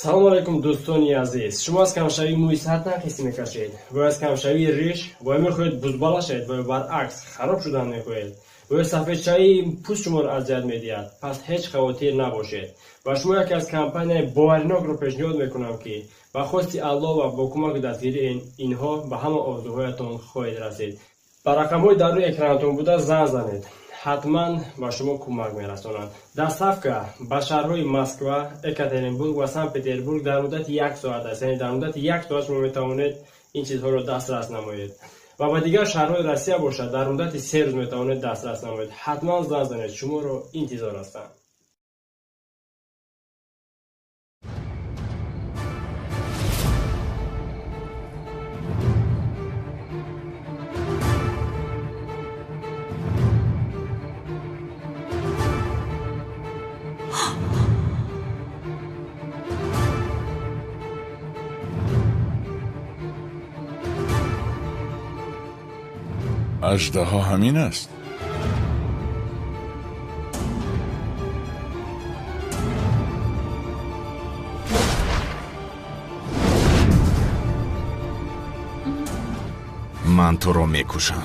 салом алейкум дӯстони азиз, шумо аз камшавии мӯи сатан хисӣ мекашед ва аз камшавии риш вой мехоҳед бузбала шавед ва баръакс хароб шудан мехоҳед ва сафедшавии пӯст шуморо азият медиҳад. Пас ҳеҷ хавотир набошед ва шумо яке аз компанияи боваринокро пешниҳод мекунам ки ба хости Аллоҳ ва бо кӯмаки дастгирии инҳо ба ҳама орзуҳоятон хоҳед расид. ба рақамҳои дар рӯи экранатон буда занг занед, ҳатман ба шумо кӯмак мерасонанд. Доставка ба шаҳрҳои Москва, Екатеринбург ва Санкт-Петербург дар муддати 1 соат аст. Яъне дар муддати 1 соат шумо метавонед ин чизҳоро дастрас намоед. ва ба дигар шаҳрҳои Россия бошад, дар муддати 3 рӯз метавонед дастрас намоед. ҳатман занг занед, шуморо интизор ҳастам. اژدها همین است. من تو رو میکشم.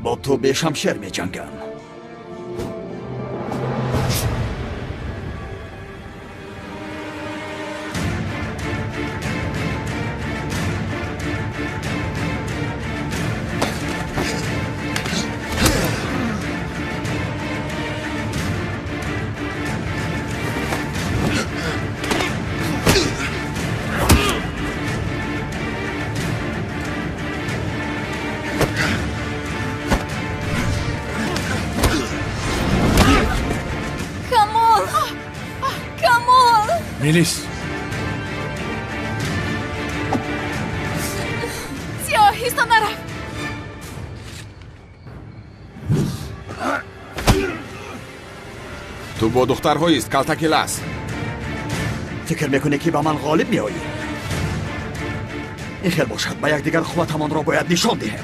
با تو به شمشیر می جنگم. میلیس سیاهیستا نرفت. تو با دخترهایی است کلتکی لس. فکر میکنی که با من غالب میایی؟ این خیل باشد، با یک دیگر قوتمان را باید نشان دهیم.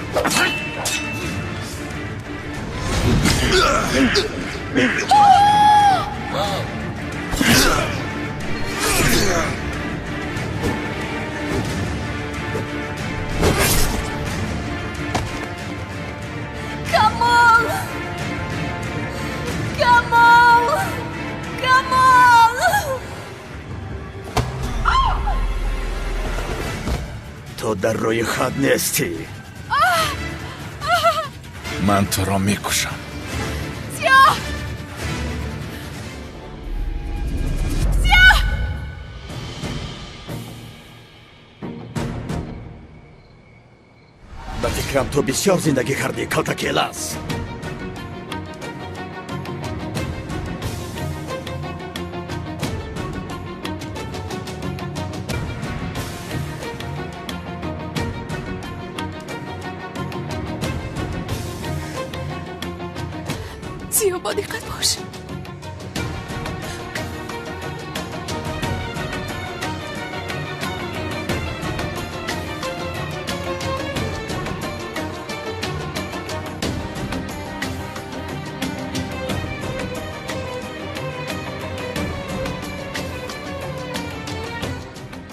تو در روی خط نیستی. من تو را میکشم. سیاه به فکرم تو بسیار زندگی کردی کلتکی لس. سیاه با دقت باش.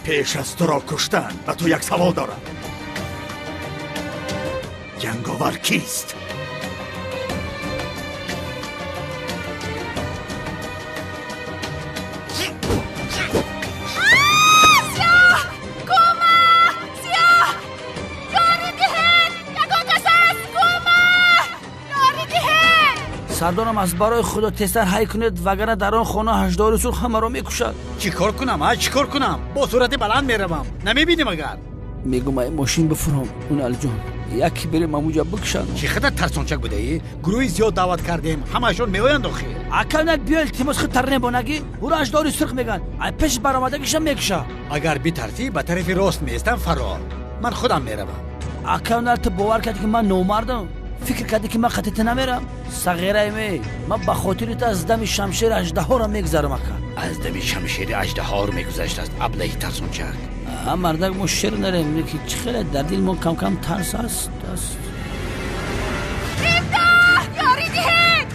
پیش از تو را کشتن و تو یک سوال دارم. جنگاور کیست؟ سردارم از برای خدا تستر حی کنید وگرنه در آن خانه 18 رسول همه را میکشد. چیکار کنم؟ چیکار کنم؟ با صورت بلند میروم. نمیبینی مگر؟ میگم ای ماشین بفرام اون الجان یکی بریم اموجا بکشن. چی خدت ترسانچک بوده ای؟ گروهی زیاد دعوت کردیم، همشون میآیند آخر. اکنون بیا التماس خود ترنه بانگی او را 18 سرخ میگن. ای پیش برآمدگیشم میکشه. اگر بی ترسی به طرف راست میستم فرار. من خودم میروم. اکنون تو باور کردی که من نومردم؟ فکر کردی که من خطیت نمیرم؟ صغیره می من به خاطرت از دم شمشیر اژدها را میگذرم. از دم شمشیر اژدها را میگذشت است ابله ترسانچک. مردک ما شعر نریم که چه خیلی در دل ما کم کم ترس است. امداد یاری دهید.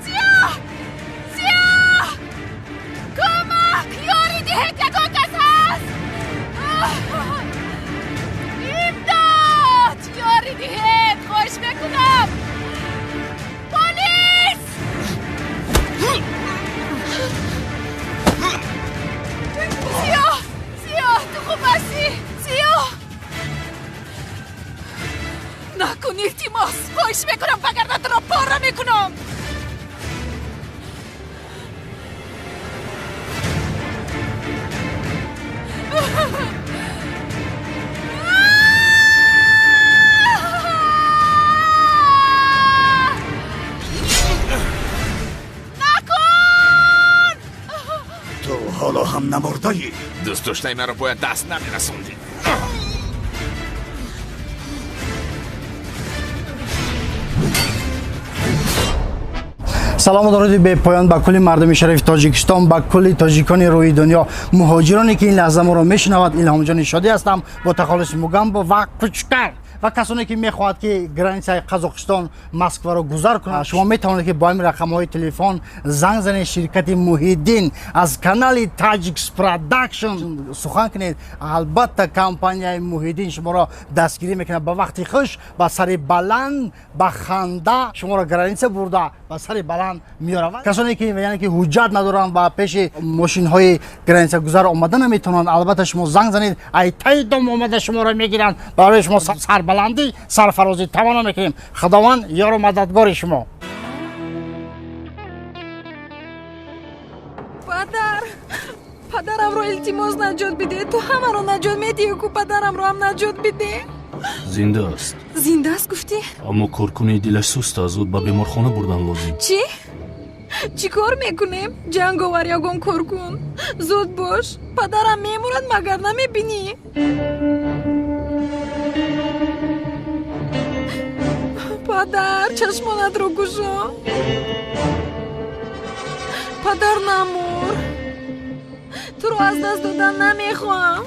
سیاه سیاه کمک یاری دهید یکان کس هست. امداد یاری دهید خوش بکنم. پلیس سیاه تو خوب هستی؟ سیاه نکن التماس خوش میکنم وگرنه تو را پاره میکنم. نکن تو حالا هم نمردایی. دوست داشتنی مرا باید دست نمیرسوندی. سلام و درود به پایان به کل مردم شریف تاجیکستان، به کل تاجیکان روی دنیا، مهاجرانی که این لحظه ما را میشنوند. الهام جان شادی هستم با تخلص موگامبا و کوچکر و کسانی که میخواهد که گرانسای قزاقستان مسکو را گذر کنند. شما میتوانید که با این رقم های تلفن زنگ زنید شرکت محیدین از کانال تاجیکس پروداکشن سخن کنید. البته کمپانی محیدین شما را دستگیری میکنه به وقتی خوش، با سر بلند با خنده شما را گرانسای برده با سر بلند میارند. کسانی که یعنی که حجت ندارند و پیش ماشین های گرانسای گذر آمدن نمیتونند، البته شما زنگ زنید ای تایدم اومده شما را میگیرند، برای شما سر بلندی سرفرازی توانا میکنیم. خداوند یار و مددگار شما. پدرم رو التماس نجات بده. تو همه رو نجات میدی که پدرم رو هم نجات بده. زنده است. زنده است گفتی؟ اما کارکنه دلش سست است، زود به بیمارخانه بردن لازم. چی کار میکنیم؟ جنگاور یگان کار کن. زود باش. پدرم میمورد مگر نمیبینی؟ پدر چشمانت رو گشا. پدر نمور. تو رو از دست دادن نمیخوام.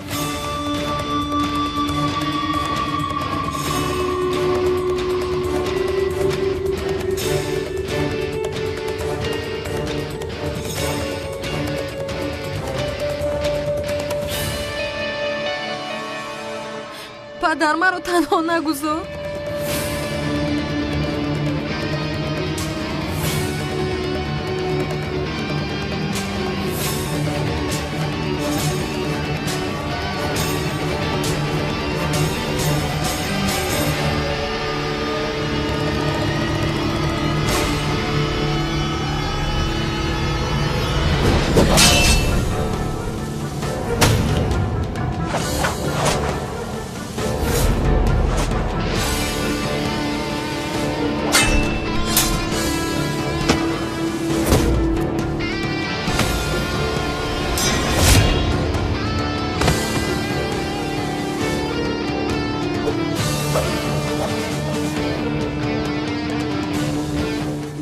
پدر من رو تنها نگذار.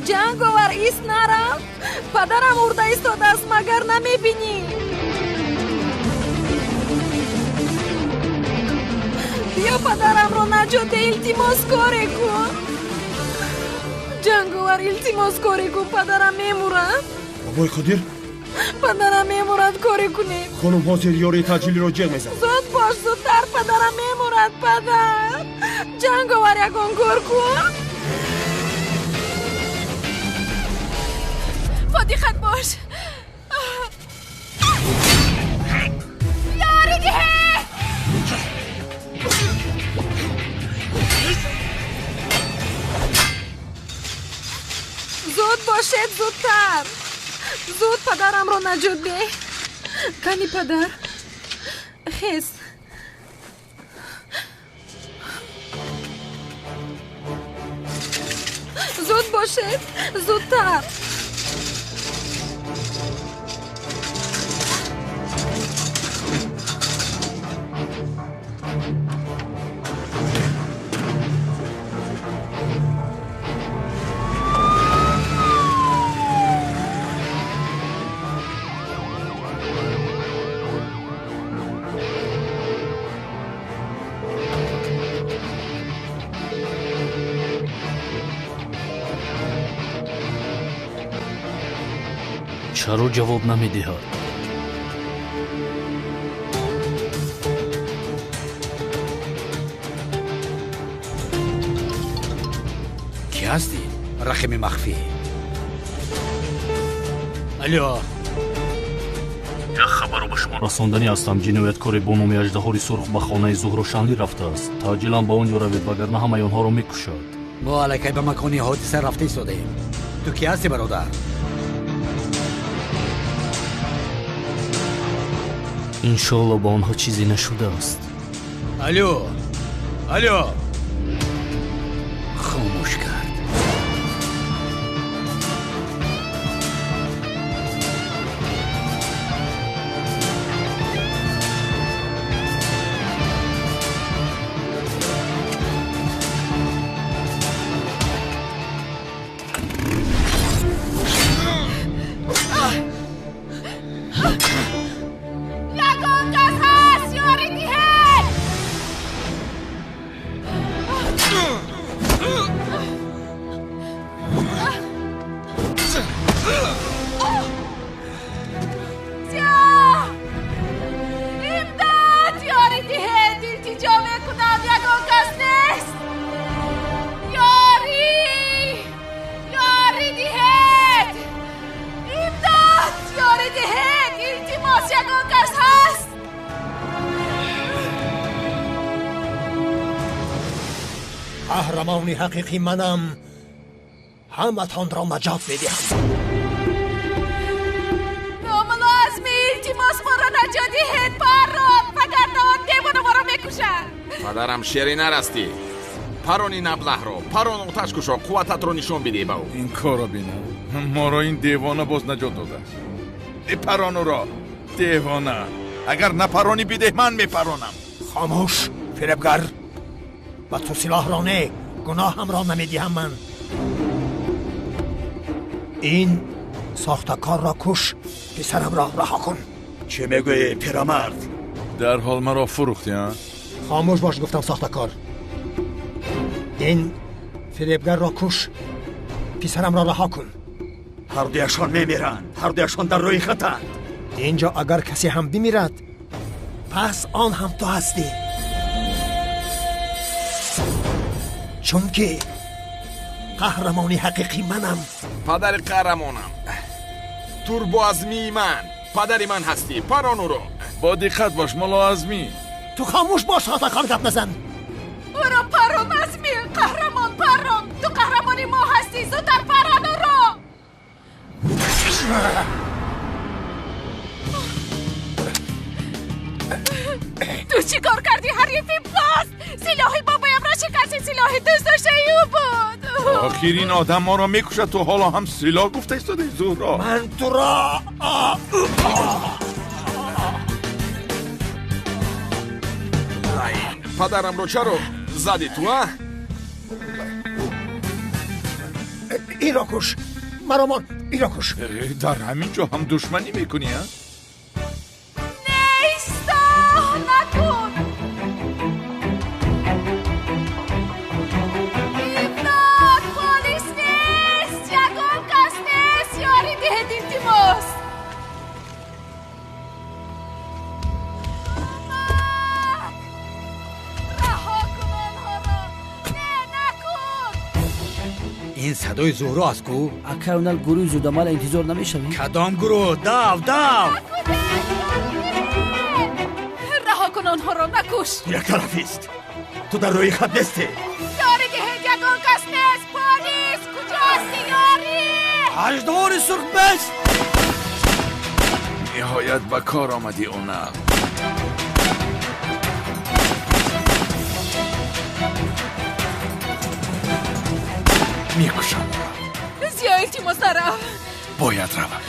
جنگاور ایست نرم. پدرم ارده ایستاده است مگر نمیبینی؟ بیا پدرم رو نجات التماس کاری کن. جنگاور التماس کاری کن. پدرم میمورد. بابای قدیر پدرم میمورد کاری کنی. خانم حاضر یاری تجلی رو جغ میزن. زود باش زودتر. پدرم میمورد. پدر جنگاور یگان کار کن. فادیخت باش. یاری ده. زود باشید زودتر. زود پدرم رو نجات ده. کنی پدر خیز. زود باشید زودتر. چرا جواب نمیدهد؟ کی هستی؟ رحم مخفی. الو. یک خبر به شما رساندنی هستم. جنایتکار با نام اژدهای سرخ به خانه زهرا شنلی رفته است. تعجیلا به آنجا روید وگرنه همه آنها را میکشد. ما علیکی به مکان حادثه رفته ایستادیم. تو کی هستی برادر؟ انشالله با آنها چیزی نشده است. الو. خاموش کرد. قهرمان حقیقی منم. همتان را نجات میدهم. ناملازمی التماس ما را نجات دهید پارون، وگرنه آن دیوانه ما را میکشد. پدرم شیری نرستی. پارونی ابله رو پارون آتش کشو. قوتت رو نشون بده به او. این کار را بینم. ما را این دیوانه باز نجات داده است. این پرانو را دیوانه. اگر نپرانی بیده من میپرانم. خاموش فریبگر. و تو سلاح را نه. گناه هم را نمیدیم من. این ساختکار را کش. پسرم را رها کن. چه میگوی پیرمرد؟ در حال مرا فروختی ها؟ خاموش باش گفتم ساختکار. این فریبگر را کش. پسرم را رها کن. هر دویشان میمیرند. هر دویشان در روی خطند. اینجا اگر کسی هم بمیرد پس آن هم تو هستی. چون که قهرمانی حقیقی منم. پدر قهرمانم. توربو ازمی من. پدری من هستی. پارانو رو با دقت باش ملا ازمی. تو خاموش باش ساختکار گپ نزن. برو پارون ازمی. قهرمان پارون. تو قهرمانی ما هستی. زودتر پارانو رو. تو چی کار کردی حریفی باز؟ سلاحی بابایم را شکستی. سلاحی دوست داشته ایو بود. آخرین آدم ما را میکشد. تو حالا هم سلاح گفته ایستاده زهرا. من تو را پدرم رو چرا زدی تو ها؟ این را کش. مرامان این را کش. در همین جا هم دشمنی میکنی ها؟ نکن. امداد پلیس نیست. یگان کس نیست. یاری دهد التماس. رها کن آنها را. نه نکن. این صدای زهرا است کو؟ اکا اونال گروه زودامال انتظار نمیشوی؟ کدام گروه؟ داو رها کن آنها را. نکش. یک طرفیست. تو در روی خط نیستی. یاری دهد یگان کس نیست. پلیس کجا هستی یاری؟ اژدهای سرخ بست. نهایت به کار آمدی اونال. میکشم. زیا التماس نرو. باید روم.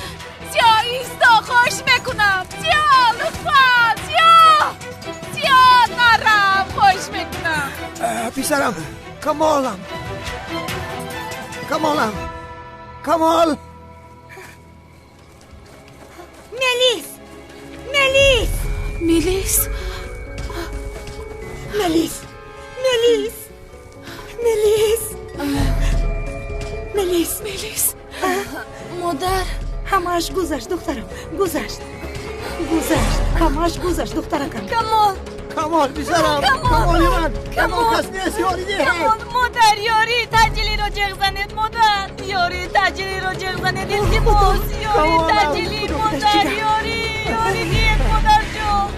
زیا ایستا. خوش میکنم. زیا لطفا. زیا نرم. خوش میکنم. پسرم کمالم. کمال. ملیس. مادر. همش گذشت دخترم، گذشت همش گذشت دخترکم. کمال بیزارم، کمال من، کمال کس نیست یاری ده. کمال مادر یاری تجلی رو جغ زنید مادر، یاری تجلی رو جغ زنید التماس، یاری تجلی مادر، یاری دید مادر جو.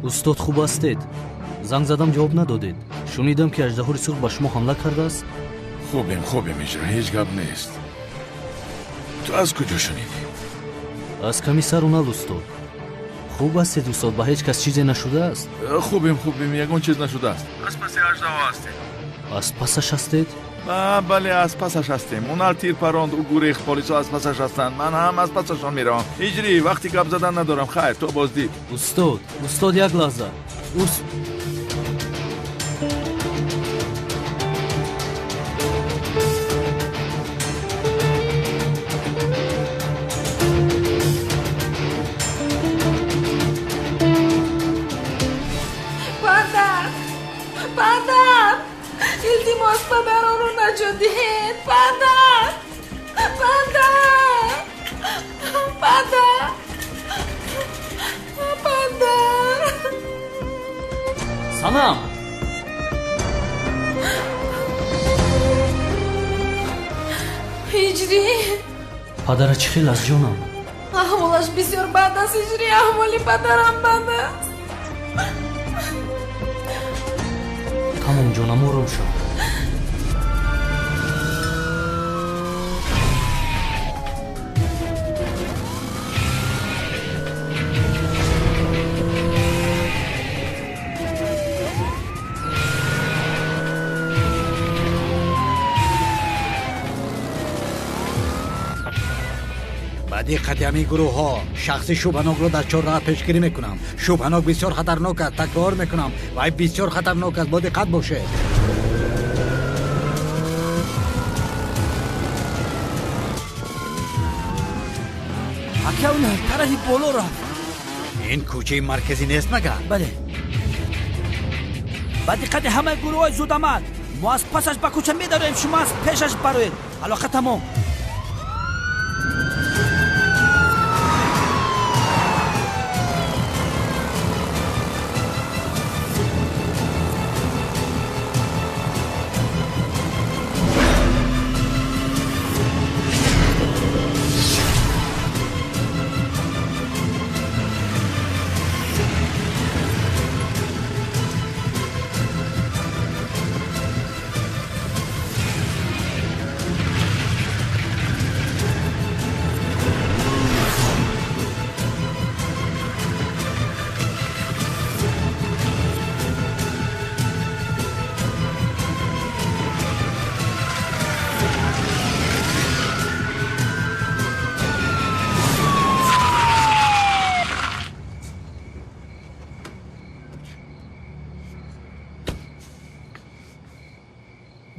استاد خوب هستید؟ زنگ زدم جواب ندادید. شنیدم که اژدهای سرخ به شما حمله کرده است. خوبیم اجرا، هیچ گپ نیست. تو از کجا شنیدی؟ از کمیسر رونالد استاد. خوب هستید استاد؟ به هیچ کس چیزی نشده است؟ خوبیم، یگان چیز نشده است. از پس اژدها هستیم. از پسش هستید؟ بله از پسش هستیم. اونال تیر پراند، او گریخت، پلیسا از پسش هستند. من هم از پسشان میرم. اجری وقتی گپ زدن ندارم. خیر تو بازدید. استاد یک لحظه. پدر التماس پدرم رو نجات دهید. پدر سلام. هجری پدر چی خیلی از جونم؟ احوالش بسیار بد است هجری، احوالی پدرم بد است. تمام جونم آروم شد. با دقت همین گروه ها شخص شوبهناک را در چهار راه پیشگیری میکنم. شوبهناک بسیار خطرناک است، تکرار میکنم و بسیار خطرناک است، با دقت باشه. اکاونه طرفی بالا رفت. این کوچه مرکزی نیست مگر؟ بله. با دقت همه گروه های زود آمد. ما از پسش به کوچه میداریم، شما از پیشش بروید. علاقه تمام.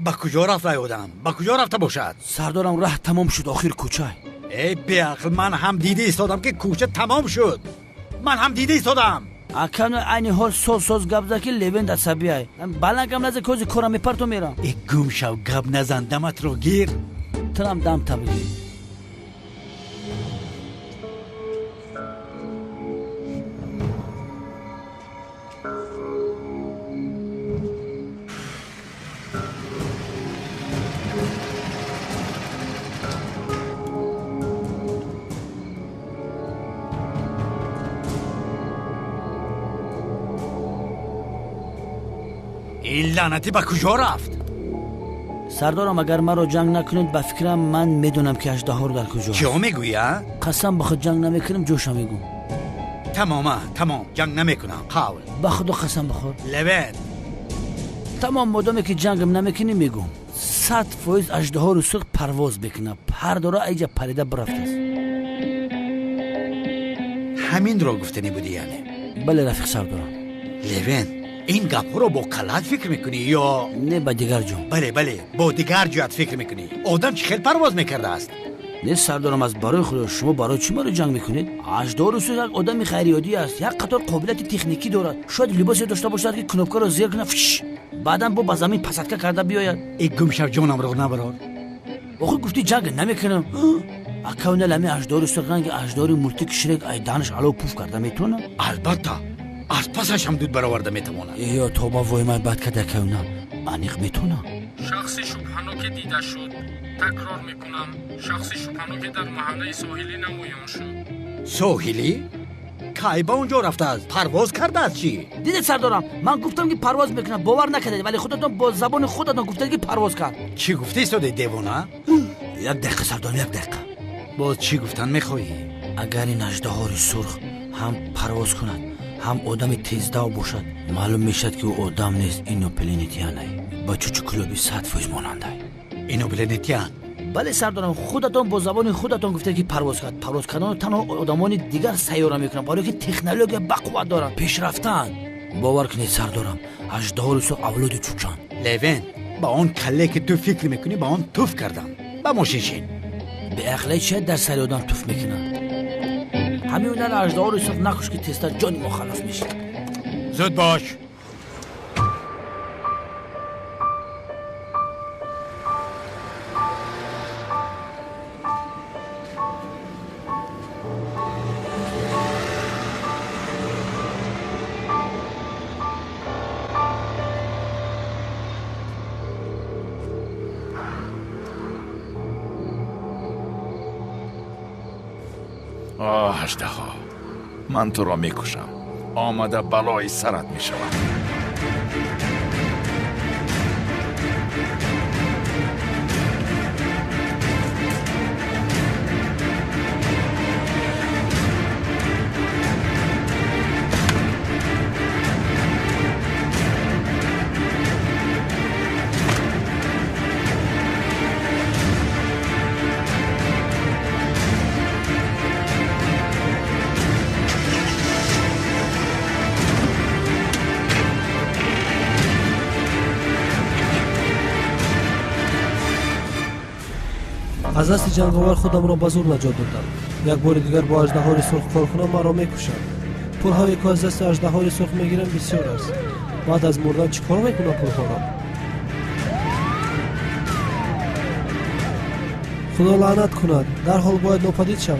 با کجا رفت آدم؟ با کجا رفته باشد؟ سردارم راه تمام شد آخر کوچه. ای بیعقل، من هم دیده ایستادم که کوچه تمام شد. من هم دیده ایستادم. اکنون اینی حال سوز گپ زد که لیوند عصبی های. بلنگم نزد کوزی کورم میپرتو میرم. ای گم شو، گپ نزن، دمت رو گیر. تنم دم تبیدی. این لعنتی با کجا رفت؟ سردارم اگر مرا جنگ نکنید به فکرم من میدونم که اژدها رو در کجا. چه میگویی؟ قسم بخود جنگ نمیکنم جوشم میگم. تمام جنگ نمیکنم قول به خدا قسم بخور لوین تمام مادامی که جنگم نمیکنی میگم 100% اژدها رو سوق پرواز بکنه پر داره ایجا پریده برفته است همین رو گفتنی بودی یعنی بله رفیق سردارم لوین این گپ رو با قلعت فکر میکنی یا نه با دیگر جو بله با دیگر جهت فکر میکنی آدم چه خیلی پرواز میکرده است نه سردارم از برای خدا شما برای چی ما رو جنگ میکنید اژدها رو سوق یک آدم خیریاتی است یک قطار قابلیت تکنیکی دارد شاید لباسی داشته باشد که کنوپکا رو زیر کنه بعداً با زمین پساتکا کرده بیاید ای گمشو جانم رو نبرار آخه گفتی جنگ نمیکنم اکاونه لمی اژدها رو سوق رنگ اژدها مولتیک شرک ایدانش علو پوف کرده میتونه البته از پسش هم دود برآورده میتونه یا توبه وای من بد کده اکاونه انیق میتونه شخص شبهناک دیده شد تکرار میکنم شخص شبهناک در محله ساحلی نمایان شد ساحلی؟ کی با اونجا رفته است پرواز کرده است چی؟ دیدید سردارم من گفتم که پرواز میکنم باور نکردید ولی خودتون با زبان خودتون گفتید که پرواز کرد چی گفتی سوده دیوانه؟ یک دقیقه سردارم یک دقیقه باز چی گفتن میخوایی؟ اگر این اژدها سرخ هم پرواز کند هم آدم تیزدو باشد معلوم میشد که او آدم نیست اینو پلینتیانه با چوچو کلوبی 100% ماننده اینو پلینتیان بله سردارم خودتون با زبان خودتون گفته که پرواز کردن تنها آدمان دیگر سیاره میکنن برای که تکنولوژی بقوت دارن پیشرفتن باور کنید سردارم اژدها سوق اولاد چوچان لوین با اون کله که تو فکر میکنی با اون توف کردم با ماشین به عقله چه در سر آدم توف میکنن همین در اژدها سوق نکش که تستا جانی ما خلاص میشه زود باش اژدها من تو را میکشم آمده بلای سرت میشوم از دست جنگاور خودم را به زور نجات دادم یک بار دیگر با اژدها سرخ کار کنم مرا میکشند پول‌هایی که از دست اژدها سرخ میگیرم بسیار است بعد از مردن چیکار میکنم پول‌ها را خدا لعنت کند در حال باید ناپدید شوم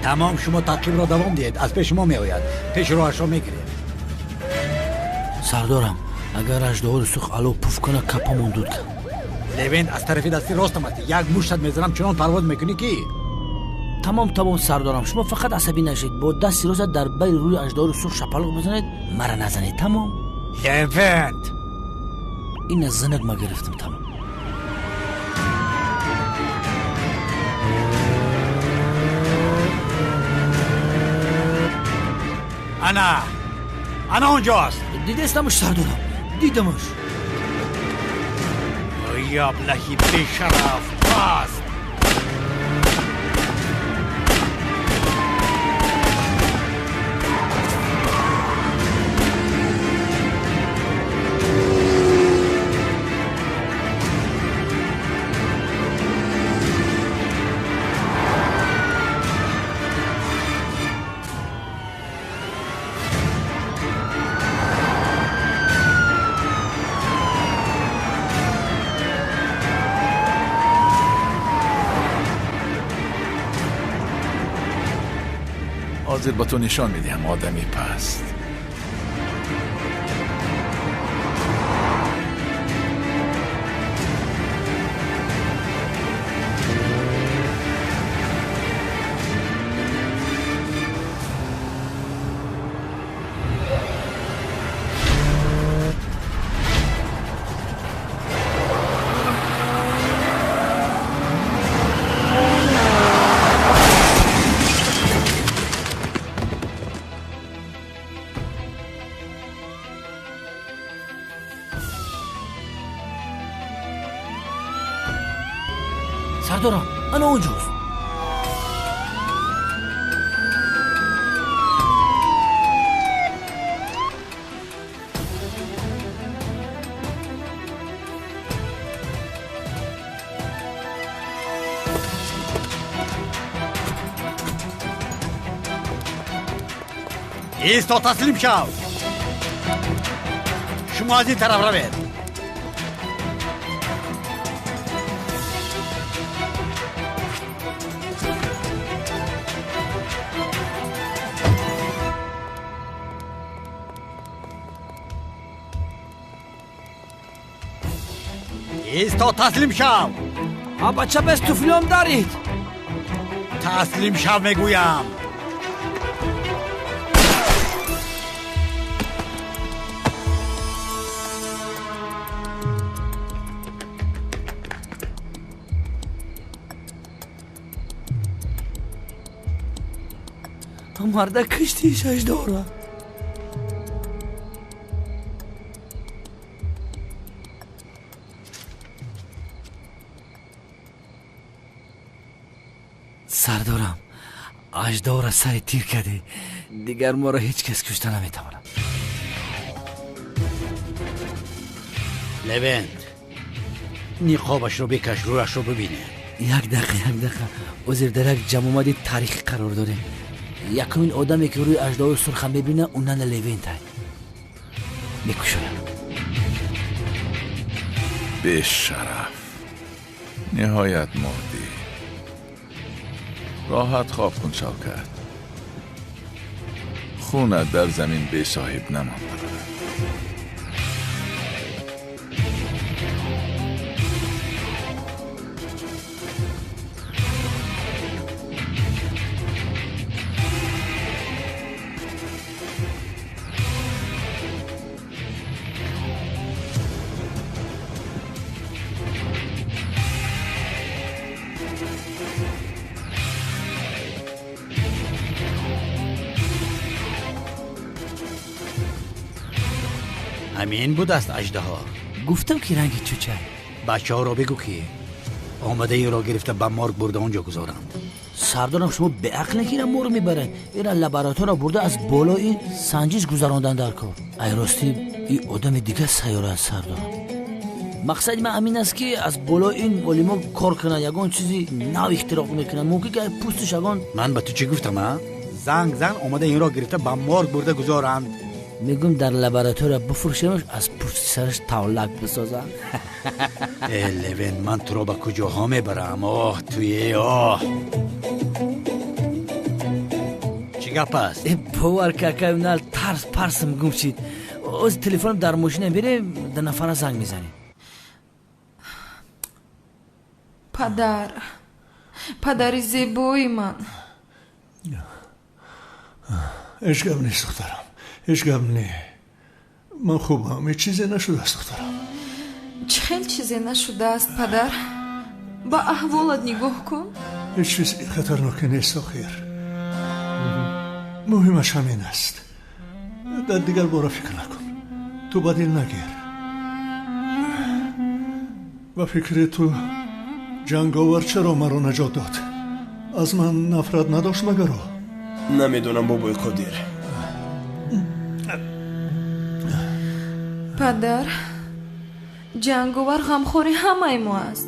تمام شما تعقیب را دوام دهید از پیش ما میآید پیش راهش را میگیرید سردارم اگر اژدها سوق علو پوف کنه کپامون دود کن لوین از طرفی دستی راستم است یک مشت میزنم چنان پرواز میکنی که تمام سردارم شما فقط عصبی نشید با دستی راست در بین روی اژدها سرخ شپلق بزنید مرا نزنید تمام لوین این از زنگ ما گرفتم تمام انا اونجاست دیدستمش سردارم دیدمش یا ابلهی بیشرف باز حاضر با تو نشان میدهم آدمی پست سردارم انا اونجاست. ایستا تسلیم شو. شما از این طرف روید. ایستا تسلیم شو. بچه بس توفلام دارید. تسلیم شو میگویم. مرده کشتیش اجداره. سردارم اجداره سر تیر کرده. دیگر ما را هیچ کس کشته نمیتواند. لوند نیقابش رو بکش، روش رو ببینه. یک دقیقه عذر درک جمعومت تاریخی قرار داره. یکمین آدمی که روی اژدهای سرخم ببینه اونن لوند هست. میکشونم. به شرف نهایت مردی. راحت خواب کن شوکت. خونت در زمین به صاحب نمانده. همین بود است اژدها. گفتم که رنگ چوچه. بچه ها را بگو که آمده ای را گرفته به مرگ برده اونجا گذارند. سردارم شما به عقل که ما رو میبرن. اینا لابراتوار را برده از بالا این سنجش گذراندن در کار. ای راستی این آدم دیگه سیاره است سردارم. مقصد من همین است که از بالا این علیما کار کنن، یگان چیزی نو اختراع میکنن. ممکن که پوستش یگان. من به تو چی گفتم ها؟ زنگ آمده این را گرفته به مرگ برده گذارند. میگم در لابراتوار بفروشمش، از پشت سرش تاولک بسازم. لوند من تو را به کجاها میبرم؟ آه توی آه چی گپ است؟ باور که نال ترس پرسم گم شید. از تلفنم در ماشین بریم در نفر زنگ میزنیم. پدری زیبایی من. اشکم نیست دخترم، اشکم نه. من خوبم، هیچ چیزی نشده است دخترم. چه چیزی نشده است پدر؟ با احوالت نگاه کن. هیچ چیزی خطرناک نیست آخر. مهمش همین است. در دیگر بارا فکر نکن. تو بدیل نگیر. و فکر تو جنگاور چرا مرا نجات داد؟ از من نفرت نداشت مگر؟ نمیدونم بابای قادر. پدر جنگاور غمخوری همه ما است.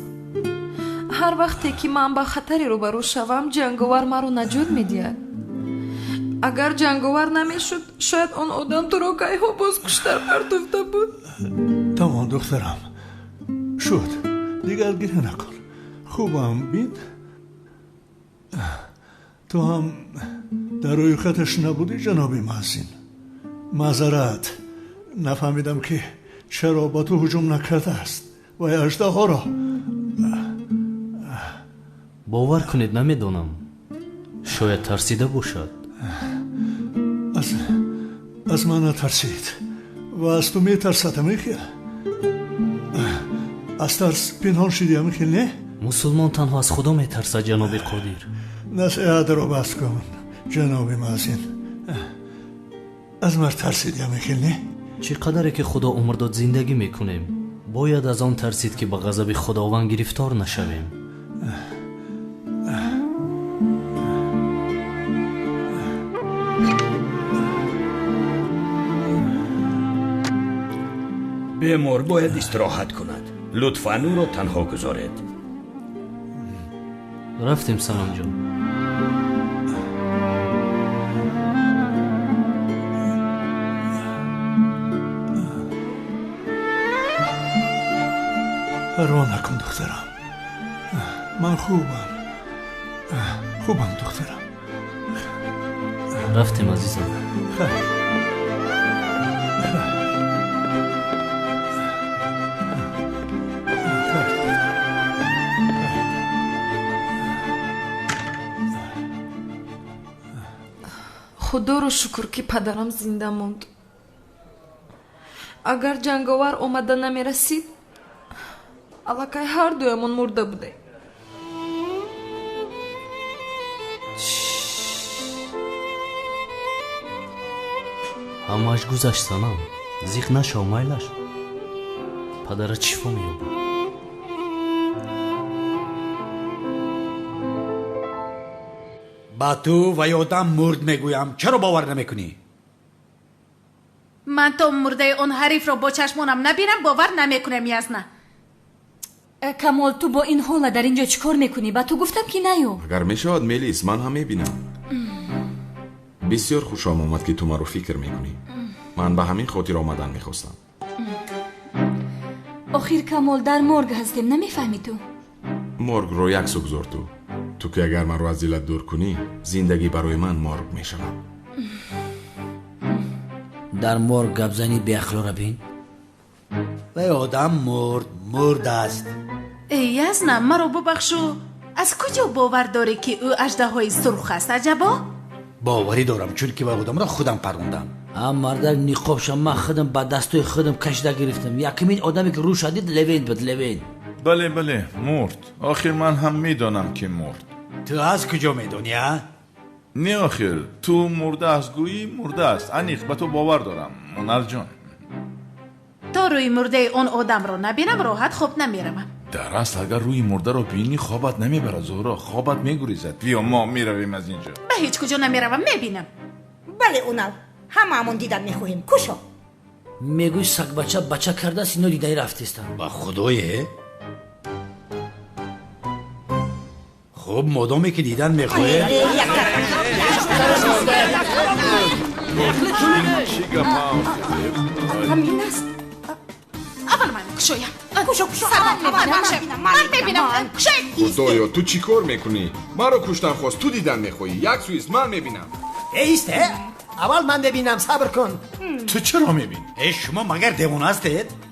هر وقتی که من با خطری روبرو شوم جنگاور مرا نجات میدهد. اگر جنگاور نمیشد شاید اون آدم تو را گاهی باز کشتر پرتفته بود. تمام دخترم شد، دیگر گریه نکن. خوبم بین. تو هم در روی خطش نبودی جنابی محسن. معذرت، نفهمیدم که چرا با تو هجوم نکرده است و اژدها را. باور کنید نمیدونم، شاید ترسیده باشد. از من نترسید و از تو میترسد میخیل. از ترس پنهان شدی میخیل نه؟ مسلمان تنها از خدا میترسد جناب قادر. نصیحت رو بس کن جناب محسن. از من ترسیدی میخیل نه؟ چقدره که خدا عمر داد زندگی میکنیم، باید از آن ترسید که به غضب خداوند گرفتار نشویم. بیمار باید استراحت کند. لطفاً او را تنها گذارید. رفتیم سلام جان. پروا نکن دخترم. من خوبم دخترم. رفتیم عزیزم. خدا رو شکر که پدرم زنده موند. اگر جنگاور اومده نمی رسید الکای هر دویمون مرده بوده. همش گذشت سنم. زیخ نشو مایلش. پدرت شفا میابه. با تو و یادم مرد میگویم، چرا باور نمیکنی؟ من تو مرده اون حریف رو با چشمانم نبینم باور نمیکنم. یزنه کمال تو با این حال در اینجا چیکار میکنی؟ با تو گفتم که نیو. اگر میشود میلیس من هم میبینم. بسیار خوشم آمد که تو ما رو فکر میکنی. من به همین خاطر آمدن میخواستم. آخر کمال در مرگ هستیم، نمیفهمی تو؟ مرگ رو یک سو گذار تو که اگر من رو از دلت دور کنی زندگی برای من مرگ میشود. در مرگ گبزنی به اخلاق بین و آدم مرد است. ای یزنه مرا ببخشو، از کجا باور داری که او اژدهای سرخ است؟ عجبا باوری دارم چون که آدم را خودم پروندم. ام مردک نیقابشم من خودم با دستای خودم کشیده گرفتم. یکمین آدمی که رو شدید لوین بود. لوین بله مرد. آخر من هم میدانم که مرد. تو از کجا میدونی؟ نه آخر تو مرده است گویی مرده است. انیق به تو باور دارم منال جان. تا روی مرده اون آدم رو نبینم راحت خوب نمیروم. در اصل اگر روی مرده رو بینی خوابت نمیبره زهرا، خوابت میگریزد. بیا ما میرویم از اینجا. به هیچ کجا نمیروم، میبینم. بله اونال هممون دیدن میخواهیم. کشو میگوی سگ بچه کرده است، اینو دیدنی رفتیستن. با خدایه خب مادامی که دیدن میخواه همین است. اول من کشویم. کشو من ببینم. خدایا تو چی کار میکنی؟ من رو کشتن خواست تو دیدن میخوایی. یک سویست من میبینم. ایسته اول من ببینم، صبر کن. تو چرا میبینی؟ شما مگر دیوانه هستید؟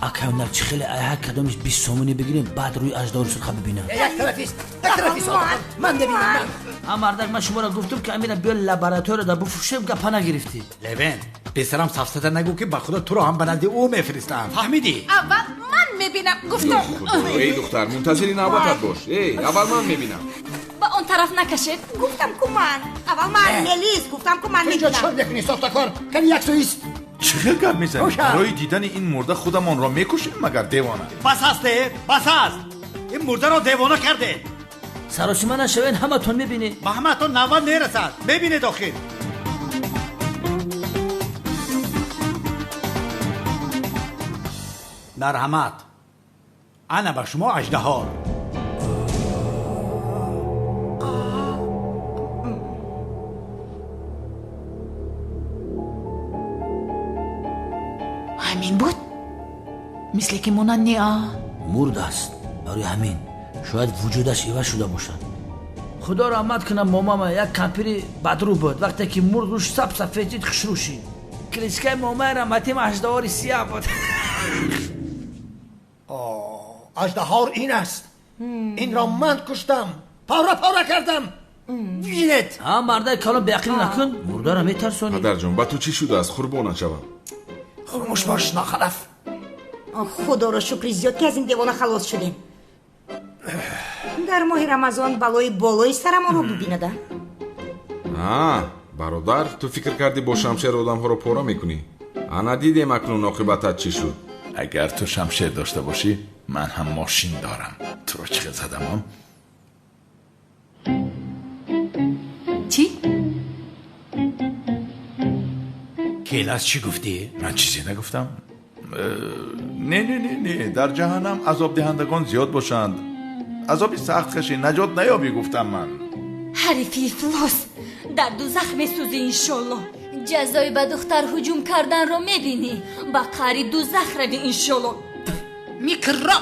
اکاونر چی خیلی هر کدامش 20 سومونی بگیریم بعد روی اژدها سرخ ببینم. یک طرفیست من ببینم. من مردک من شما را گفتم که امیر بیا لابراتوار دا بفروشیم گپا نگرفتی. لوین پسرم سفسته نگو که بخدا تو رو هم بنده او میفرستم. فهمیدی؟ اول من میبینم گفتم. ای دختر منتظری نوبتت باش. ای اول من میبینم. با اون طرف نکشید. گفتم که من اول من ملیس گفتم که من اینجا میبینم. چون نکنی ساختکار کنی یک سویست. چه گپ میزنی؟ برای دیدن این مرده خودمان را میکشیم مگر دیوانه؟ بس هسته؟ بس هست. این مرده را دیوانه کرده. سراسیمه نشوین همه تون میبینی. به همه تون نوان نیرسد. میبینه داخل. مرحمت انا به شما اژدها. همین بود؟ مثل که مونن مرد است. برای همین شاید وجودش ایوه شده باشد. خدا رحمت کنه ماما یک کمپیری بدرو بود. وقتی که مرد روش سفیدید خشروشی کلیسکه ماما رحمتیم اژدهار سیاه بود. اژدها این است. این را من کشتم، پاره کردم. بینید مرده کلام بیعقلی نکن. مرده را میترسونی. پدر جان با تو چی شده از قربانت شوم؟ خاموش باش ناخلف. خدا رو شکر زیاد که از این دیوانه خلاص شدیم. در ماه رمضان بلای بالای سرمان رو ببینده. برادر تو فکر کردی با شمشیر آدم ها رو پاره میکنی؟ انا دیدیم اکنون عاقبتت چی شد. اگر تو شمشیر داشته باشی من هم ماشین دارم. تو رو چه زدم هم؟ چی؟ خیلی از چی گفتی؟ من چیزی نگفتم. نه در جهنم عذاب دهندگان زیاد باشند، عذابی سخت کشی نجات نیابی. گفتم من حریفی افلاس در دوزخ میسوزی انشالله. جزای به دختر هجوم کردن رو میبینی، با قری دوزخ روی انشالله. میکرا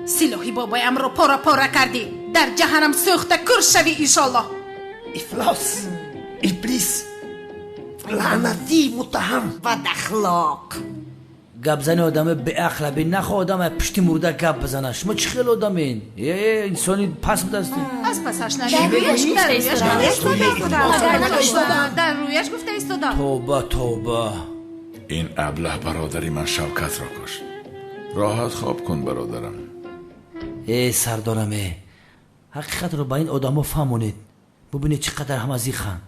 سلاحی بابایم رو پارا کردی، در جهنم سوخته کر شوی انشالله. افلاس، ابلیس، لعنتی، متهم و دخلاق. گپ زنی آدم به عقل بین، نخوا آدم پشتی مرده گپ بزنه. شما چی خیلی آدمین؟ یه انسانی پس بدستی از پسش نشید در رویش گفته ایستادا. توبه. این ابله برادری من شوکت را کشت. راحت خواب کن برادرم. سردارمه، حقیقت رو با این آدم ها فهمونید، ببینید چقدر هم از خان.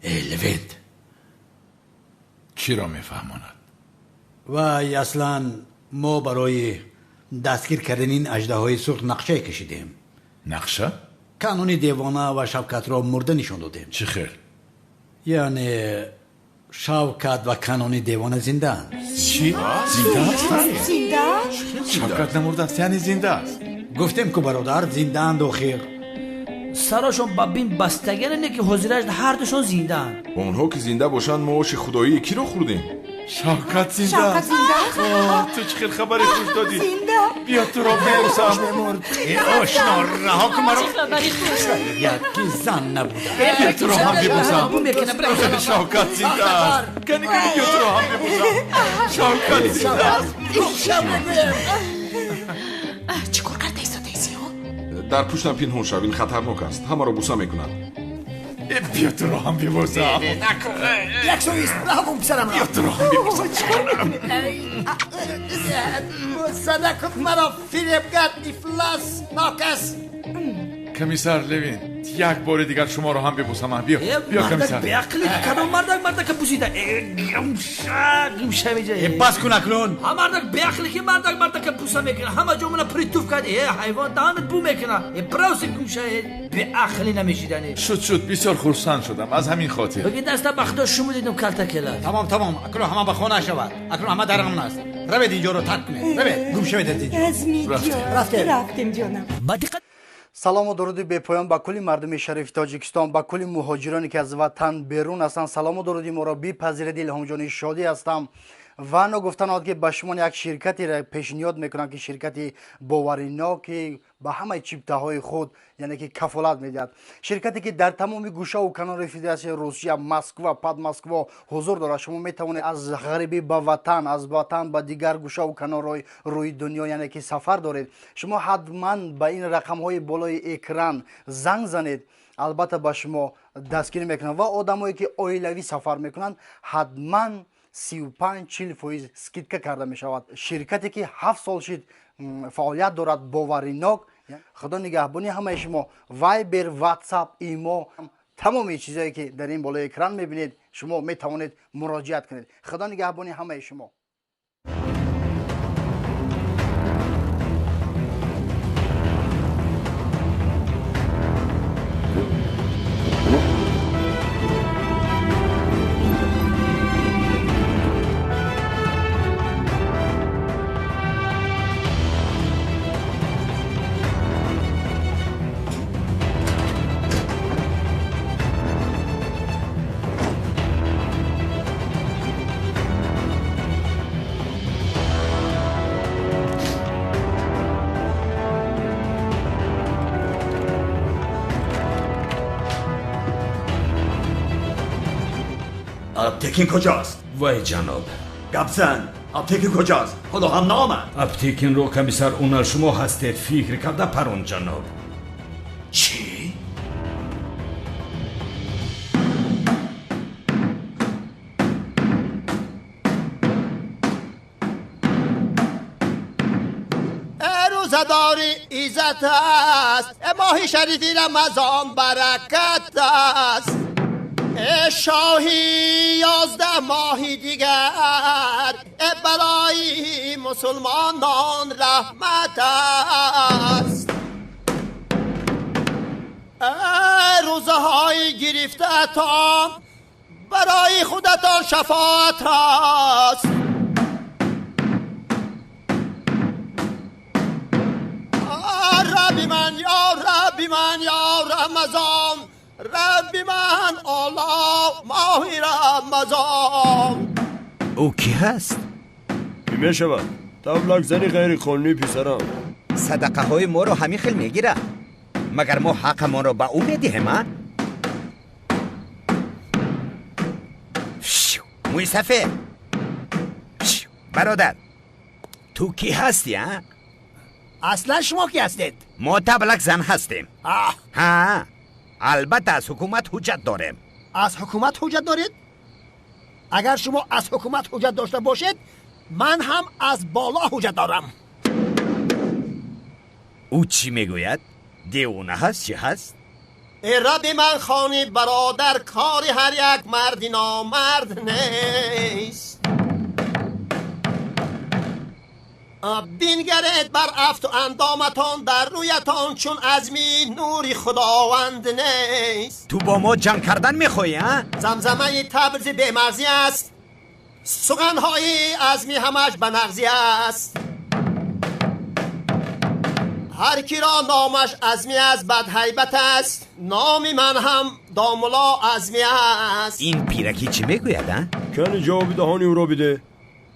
لوید چی را میفهماند؟ و اصلا ما برای دستگیر کردن این اژدهای سرخ نقشه کشیدیم. نقشه؟ کانون دیوانه و شوکت را مرده نشان دادیم. چه خیر؟ یعنی شوکت و کانون دیوانه زنده اند. چی؟ زنده است؟ زنده؟ شوکت نمرده است یعنی زنده است. گفتیم که برادر زنده اند و خیر. سراشون ببین بستگان اینه که حضورش هر دوشون زنده اند. اونها که زنده باشن ما آش خدایی کی رو خوردیم؟ شوکت زنده است. تو چه خیر خبری خوش دادی؟ بیا تو را ببوسم. آشنا رها کن مرا. یکی زن نبوده. بیا تو را هم ببوسم. شوکت زنده است. کنی بیا تو را هم ببوسم. شوکت زنده است. چیکار کرده ایستاده ایسی ها؟ در پشتم پنهان شو، این خطرناک است، همه را بوسه میکنند. بیا تو را هم ببوسم. یک سویست رها کن پسرم را. بیا تو را هم ببوسم. صدقت مرا فریبگرد افلاس ناکس. کمیسر لوین یک بار دیگر شما رو هم ببوسم. بیا کمیسر. مردک به عقلی کدوم مردک بوسیده. گمشه میجه. بس کن اکنون. مردک به عقلی که مردک بوسه میکنه، همه جامونه پریتوف کرده. حیوان دهانت بو میکنه. براوس گمشه به عقلی نمیشیدنی. شد بسیار خرسند شدم از همین خاطر. بگید دست بخدا شما دیدم کلتا کلا. تمام اکنون همه به خانه شود. اکنون همه درمون است. روید اینجا رو ترک کنید. روید گم شوید از اینجا. رفتیم جانم. سلام و درود به پایان با کلی مردم شریف تاجیکستان، با کلی مهاجرانی که از وطن بیرون هستند. سلام و درودی ما را بپذیرید. الهام جان شادی هستم و نگفتن که به شما یک شرکتی را پیشنهاد میکنم که شرکتی باورناک به همه چیپته‌های خود یعنی که کفالت میدهد. شرکتی که در تمام گوشه و کنار فدراسیون روسیه، مسکو، پد مسکو حضور دارد. شما میتوانید از غریبی به وطن، از وطن به دیگر گوشه و کنار روی دنیا یعنی که سفر دارید. شما حتما به این رقم‌های بالای اکران زنگ زنید. البته به شما دستگیری میکنند و آدمایی که عائلوی سفر میکنند حتما 35-40% سکیدکه کرده می شود. شرکتی که 7 سال شد فعالیت دارد، باورناک. خدا نگهبانی همه شما. وایبر، واتساپ، ایمو، تمام چیزایی که در این بالای اکران میبینید شما می توانید مراجعت کنید. خدا نگهبانی همه شما. آپتیکین کجاست؟ وای جناب. گبزن، آپتیکین کجاست؟ حالا هم نامد. آپتیکین رو کمیسر اونال شما هستید فکر کرده پرون جناب. چی؟ روزداری عزت است، ماه شریفی رمضان برکت است. شاهی 11 ماهی دیگر برای مسلمانان رحمت است. روزهای گرفته تا برای برای خودتان شفاعت هست. ربی من یا ربی من یا رمضان، ربی من الله ماه رمضان. او کی هست؟ بیمه شود تبلک زنی غیر قانونی پسرم. صدقه های ما رو همین خیل میگیره، مگر ما حق ما رو به او میدهیم؟ موی سفید برادر، تو کی هستی ها؟ اصلا شما کی هستید؟ ما تبلک زن هستیم. ها البته از حکومت حجت داریم. از حکومت حجت دارید؟ اگر شما از حکومت حجت داشته باشید من هم از بالا حجت دارم. او چی میگوید؟ دیوانه هست چی هست؟ ای رب من خانی برادر، کاری هر یک مردی نامرد نیست. بینگرید بر افت و اندامتان، در رویتان چون ازمی نوری خداوند نیست. تو با ما جنگ کردن میخوایی ها؟ زمزمه تبرز بیمرزی است، سخنهای ازمی همش بنرزی است. هر کی را نامش ازمی است بد هیبت است، نام من هم داملا ازمی است. این پیرکی چی میگوید ها؟ کنی جواب دهانی او را بده،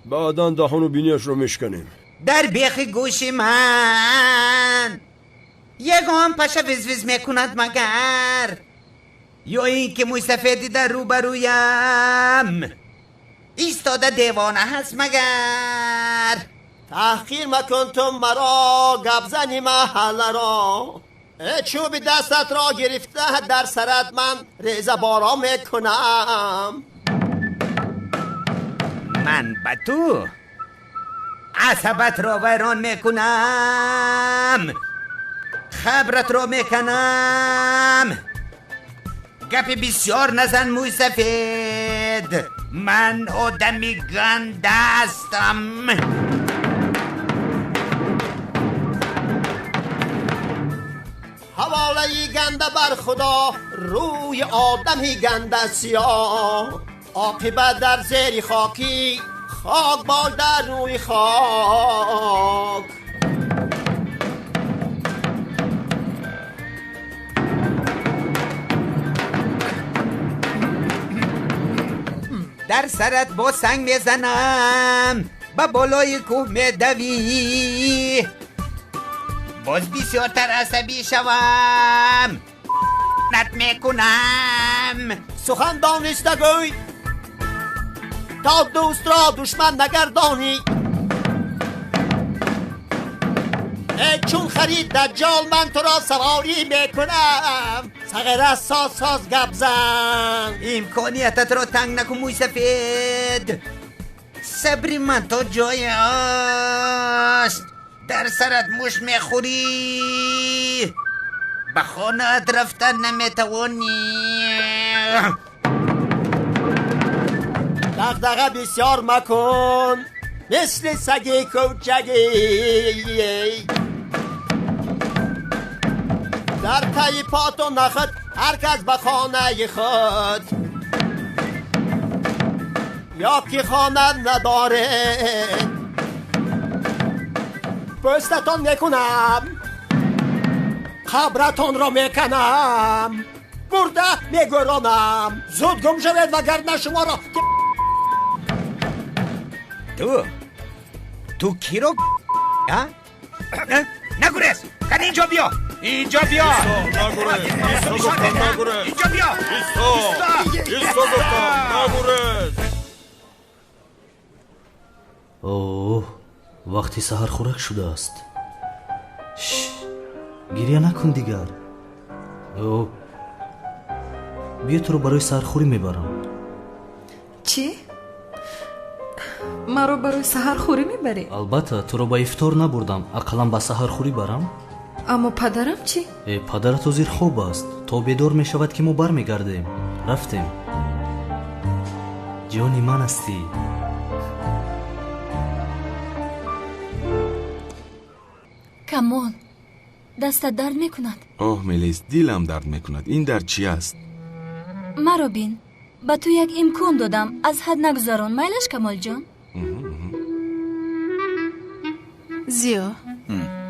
بعدا دهان و بینیش رو میشکنیم. در بیخ گوش من یگان پشه ویز میکند مگر، یا این که موی سفیدی در روبرویم ایستاده دیوانه هست مگر. تحقیر مکن تو مرا، گبزنی محل را. چوب دستت را گرفته در سرت من ریزه بارا میکنم. من به تو عصبت را ویران میکنم، خبرت را میکنم. گپ بسیار نزن موی سفید، من آدمی گنده هستم. حواله گنده بر خدا، روی آدمی گنده سیاه. عاقبت در زیر خاکی، خاک بال در روی خاک. در سرت با سنگ میزنم، با بالای کوه میدوی، باز بسیارتر عصبی شوم، نت میکنم. سخن دانسته گوی تا دوست را دشمن نگردانی. چون خرید دجال من تو را سواری میکنم. سغره ساز گبزن. امکانیتت را تنگ نکن موی سفید، صبری من تا جای است. در سرت موش میخوری، به خانه رفتن نمیتوانی. دغدغه بسیار مکن مثل سگی کوچگی. در تای پاتو نخد هر کس به خانه خود، یا که خانه نداره پستتون میکنم، خبرتون را میکنم، برده میگرانم. زود گم شوید وگرنه شما را تو کی رو نگوریز، کن اینجا بیا، اینجا بیا. اینجا بیا. اوه وقتی سحر خورک شده است. گریه نکن دیگر. اوه بیا تو رو برای سحرخوری میبرم. چی؟ مرا برای سحرخوری میبری؟ البته تو رو با افطار نبردم، اقلا با سحرخوری برم. اما پدرم چی؟ پدرت وزیر خوب است، تا بیدار میشود که ما برمیگردیم. رفتیم. جانی من هستی. کمان دستت درد میکند؟ آه ملیس، دیلم درد میکند. این درد چی است؟ مرا بین، ба ту як имкон додам, аз ҳад нагузарон. майлаш камолҷон? зиё,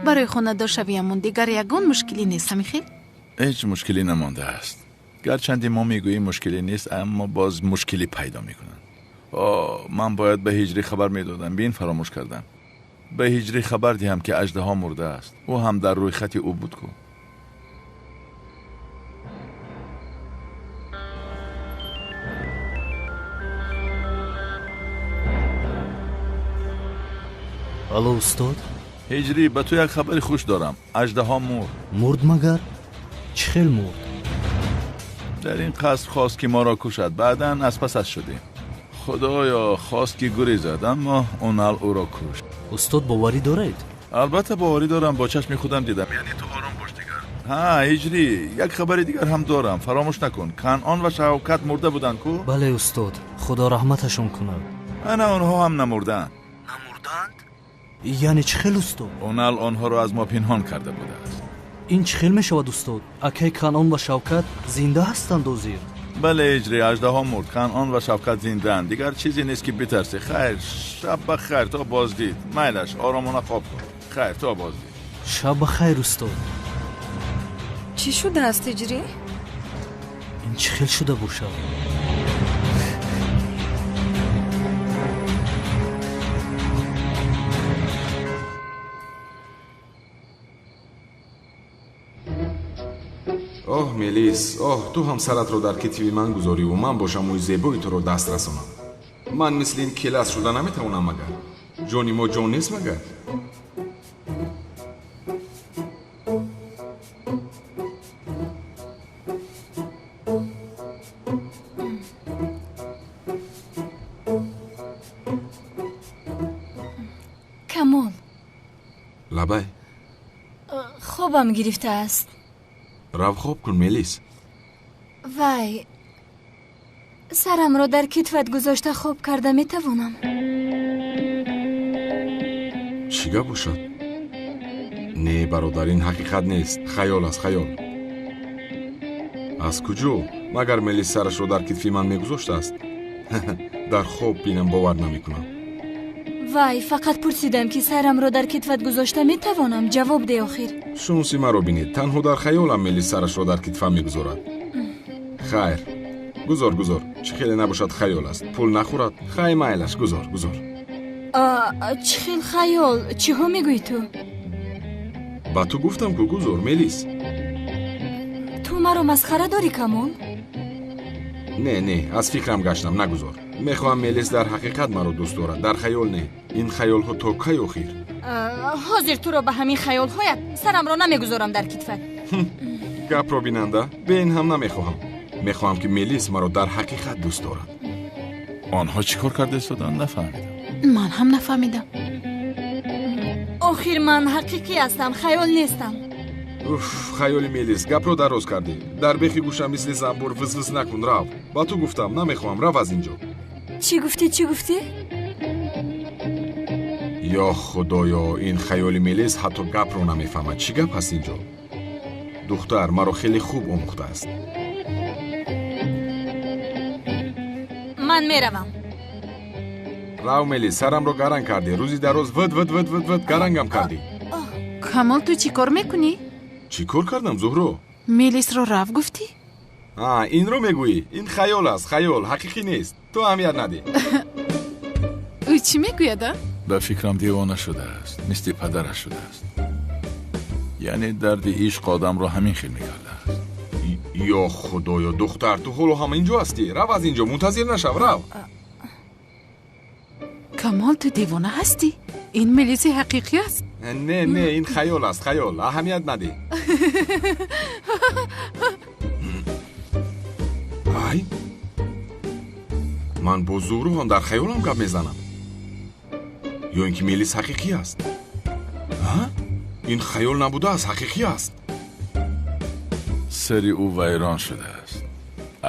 барои хонадор шавиамон дигар ягон мушкилӣ нест ҳамихел? ҳеҷ мушкилӣ намондааст. гарчанде мо мегӯем мушкилӣ нест, аммо боз мушкилӣ пайдо мекунанд. ман бояд ба ҳиҷрӣ хабар медодам, бин фаромӯш кардам. ба ҳиҷрӣ хабар диҳам ки аждаҳо мурдааст. ӯ ҳам дар рӯйхати ӯ буд ку. алло устод, ҳиҷрӣ, ба ту як хабари хуш дорам. аждаҳо мурд. мурд магар? чӣ хел мурд? дар ин қаср хост ки моро кушад, баъдан аз пасаш шудем. худоё хост ки гурезад, аммо онал ӯро кушт. устод боварӣ доред? албатта боварӣ дорам, бо чашми худам дидам. яъне ту ором бош дигар. ҳиҷрӣ, як хабари дигар ҳам дорам, фаромӯш накун. канъон ва шавкат мурда буданд ку? бале устод, худо раҳматашон кунад. ана онҳо ҳам намурданд. намурданд? яъне чӣ хел устод? онал онҳоро аз мо пинҳон карда будааст. ин чӣ хел мешавад устод? акаи канъон ва шавкат зинда ҳастанд озир? бале ҳиҷрӣ, аждаҳо мурд, канъон ва шавкат зиндаанд. дигар чизе нест ки битарсӣ. хайр, шаб ба хайр, то боздид. майлаш, оромона хоб кун. хайр, то боздид. шаб ба хайр устод. чӣ шудааст ҳиҷрӣ? ин чӣ хел шуда бошад? оҳ мелис, оҳ, ту ҳам саратро дар китиби ман гузориву ман бошам ӯи зебои туро даст расонам. ман мисли ин келас шуда наметавонам магар. ҷони мо ҷон нест магар. камол, лабай, хобам гирифтааст. рав хоб кун мелис. вай, сарамро дар китфат гузошта хоб карда метавонам? чӣ гап бошад? не бародар, ин ҳақиқат нест, хаёл аст, хаёл. аз куҷо? магар мелис сарашро дар китфи ман мегузоштааст? дар хоб бинам, бовар намекунам. вай, фақат пурсидам ки сарамро дар китфат гузошта метавонам. ҷавоб де охир. шунси маро бинед, танҳо дар хаёлам мелис сарашро дар китфам мегузорад. хайр, гузор, гузор. чӣ хеле набошад хаёл аст. пул нахӯрад. хай, майлаш, гузор, гузор. чӣ хел хаёл? чиҳо мегӯӣ ту? ба ту гуфтам ку гузор, мелис. ту маро масхара дорӣ, камол? не, аз фикрам гаштам, нагузор. мехоҳам мелис дар ҳақиқат маро дӯст дорад, дар хаёл не. ин хаёлҳо то кай охир? ҳозир туро ба ҳамин хаёлҳоят сарамро намегузорам дар китфат. гапро бинанда, бе ин ҳам намехоҳам. мехоҳам ки мелис маро дар ҳақиқат дӯст дорад. онҳо чӣ кор карда истоданд? нафаҳмидам. ман ҳам нафаҳмидам. охир ман ҳақиқӣ ҳастам, хаёл нестам. уф, хаёли мелис, гапро дароз кардӣ. дар бехи гӯшам мисли замбур визвиз накун, рав. ба ту гуфтам, намехоҳам, рав аз инҷо. чӣ гуфтӣ? ё худоё, ин хаёли мелис ҳатто гапро намефаҳмад. чӣ гап ҳаст инҷо? духтар маро хеле хуб омӯхтааст. ман меравам. рав мелис, сарамро гаранг кардӣ. рӯзи дароз вд гарангам кардӣ. камол, ту чӣ кор мекунӣ? чӣ кор кардам, зуҳро? мелисро рав гуфтӣ? инро мегӯӣ? ин хаёл аст, хаёл, ҳақиқӣ нест. ту аҳамият надеҳ. ӯ чӣ мегӯяда? ба фикрам девона шудааст, мисли падараш шудааст. яъне дарди ишқ одамро ҳамин хел мекардааст. ё худоё, духтар, ту ҳоло ҳам инҷо ҳастӣ? рав аз инҷо, мунтазир нашав, рав. камол, ту девона ҳастӣ? ин мелиси ҳақиқӣ аст? не, ин хаёл аст, хаёл, аҳамият надеҳ. ай, ман бо зуҳро ҳам дар хаёлам гап мезанам. ё ин ки мелис ҳақиқӣ аст? ин хаёл набудааст, ҳақиқӣ аст. сари ӯ вайрон шудааст.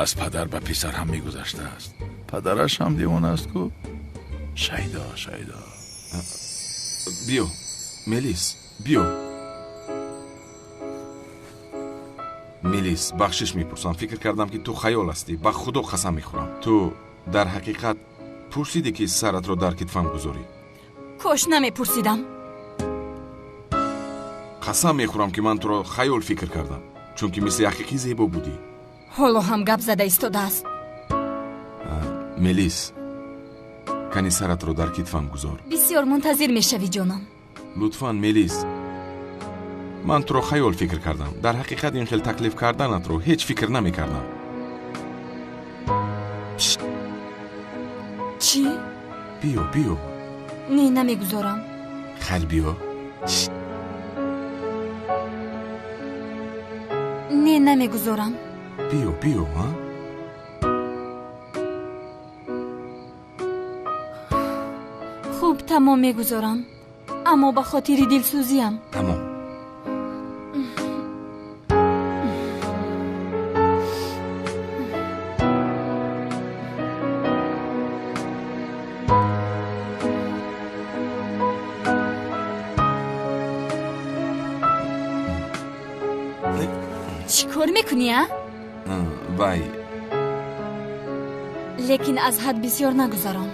аз падар ба писар ҳам мегузаштааст. падараш ҳам девона аст ку? шайдо. биё, мелис, биё. мелис бахшиш мепурсам фикр кардам ки ту хаёл ҳастӣ ба худо қасам мехӯрам ту дар ҳақиқат пурсидӣ ки саратро дар китфам гузорӣ кош намепурсидам. қасам мехӯрам ки ман туро хаёл фикр кардам чунки мисли ҳақиқӣ зебо будӣ. ҳоло ҳам гап зада истодааст. мелис кани саратро дар китфам гузор. бисёр мунтазир мешавӣ ҷонам. лутфан мелис ман туро хаёл фикр кардам. дар ҳақиқат ин хел таклиф карданатро ҳеҷ фикр намекардам. чӣ? биё биё. не намегузорам. хайр биё. не намегузорам. биё биё ҳа? хуб тамом мегузорам. аммо ба хотири дилсӯзиам. тамом. чӣ кор мекунӣ а? вай лекин аз ҳад бисёр нагузарон.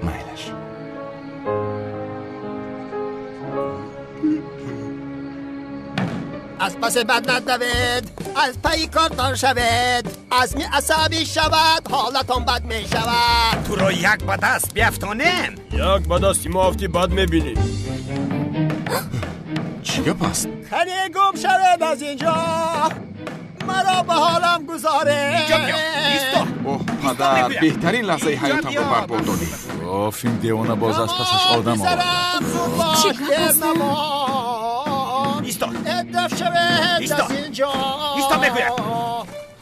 майлаш. از پس بد ندوید از پای کارتان شوید عزمی عصبی شود حالتان بد می شود تو رو یک به دست بیفتانیم یک به دستی ما افتی بد میبینی. چی گپ است؟ خری گم شود از اینجا مرا به حالم گذاره. اوه پدر بهترین لحظه حیاتم رو برباد دادی. گفت این دیوانه باز از پسش آدم آورد. چی گپ است؟ ادف شود از اینجا.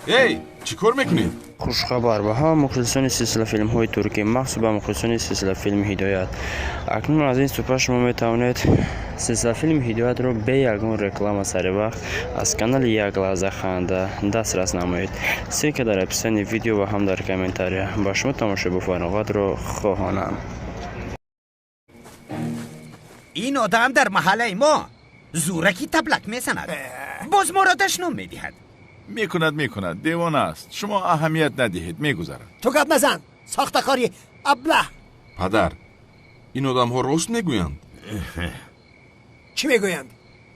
ای چی کار میکنید؟ хушхабар ба ҳама мухлисони силсила филмҳои туркӣ махсус ба мухлисони силсила филми ҳидоят акнун аз ин супа шумо метавонед силсила филми ҳидоятро бе ягон реклама сари вақт аз канали як лаҳза ханда дастрас намоед. ссилка дар описании видео ва ҳам дар комментария. ба шумо тамошобу фароғатро хоҳонам. ин одам дар маҳаллаи мо зӯраки таблак месанад. боз моро дашном медиҳад. میکند دیوانه است. شما اهمیت ندهید میگذرد. تو گپ نزن ساختکاری ابله. پدر این آدم ها راست میگویند. چی میگویند؟